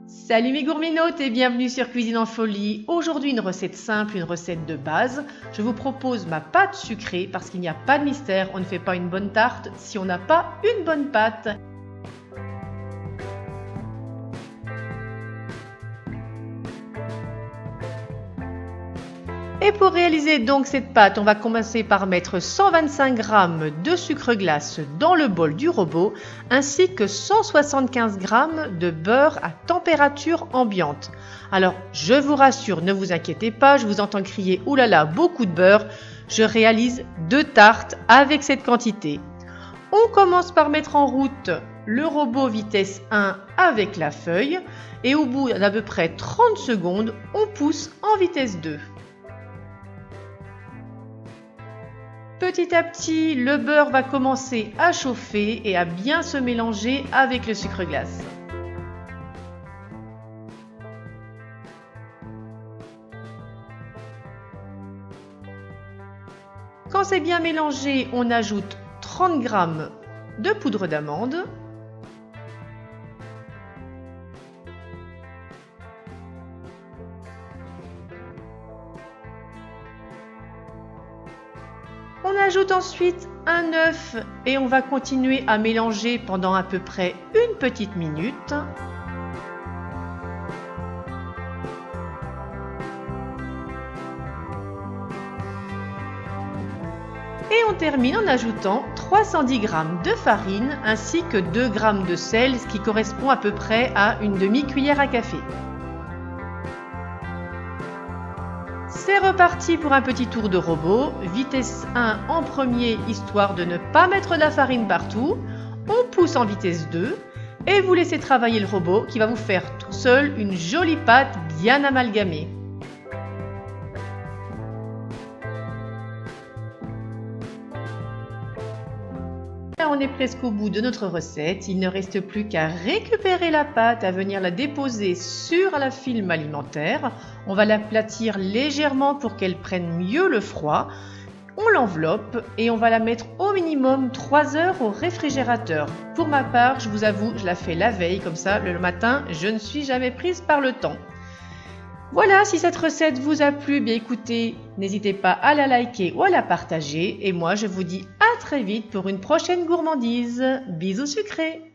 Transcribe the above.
Salut mes gourminotes et bienvenue sur Cuisine en Folie. Aujourd'hui une recette simple, une recette de base. Je vous propose ma pâte sucrée parce qu'il n'y a pas de mystère, on ne fait pas une bonne tarte si on n'a pas une bonne pâte. Et pour réaliser donc cette pâte, on va commencer par mettre 125 g de sucre glace dans le bol du robot, ainsi que 175 g de beurre à température ambiante. Alors, je vous rassure, ne vous inquiétez pas, je vous entends crier « Ouh là là, beaucoup de beurre !» Je réalise 2 tartes avec cette quantité. On commence par mettre en route le robot vitesse 1 avec la feuille, et au bout d'à peu près 30 secondes, on pousse en vitesse 2. Petit à petit, le beurre va commencer à chauffer et à bien se mélanger avec le sucre glace. Quand c'est bien mélangé, on ajoute 30 g de poudre d'amande, on ajoute ensuite un œuf et on va continuer à mélanger pendant à peu près une petite minute. Et on termine en ajoutant 310 g de farine ainsi que 2 g de sel, ce qui correspond à peu près à une demi-cuillère à café. C'est reparti pour un petit tour de robot, vitesse 1 en premier histoire de ne pas mettre de la farine partout, on pousse en vitesse 2 et vous laissez travailler le robot qui va vous faire tout seul une jolie pâte bien amalgamée. On est presque au bout de notre recette, il ne reste plus qu'à récupérer la pâte, à venir la déposer sur la film alimentaire. On va l'aplatir légèrement pour qu'elle prenne mieux le froid. On l'enveloppe et on va la mettre au minimum 3 heures au réfrigérateur. Pour ma part, je vous avoue, je la fais la veille, comme ça le matin, je ne suis jamais prise par le temps. Voilà, si cette recette vous a plu, bien écoutez, n'hésitez pas à la liker ou à la partager. Et moi, je vous dis à très vite pour une prochaine gourmandise. Bisous sucrés!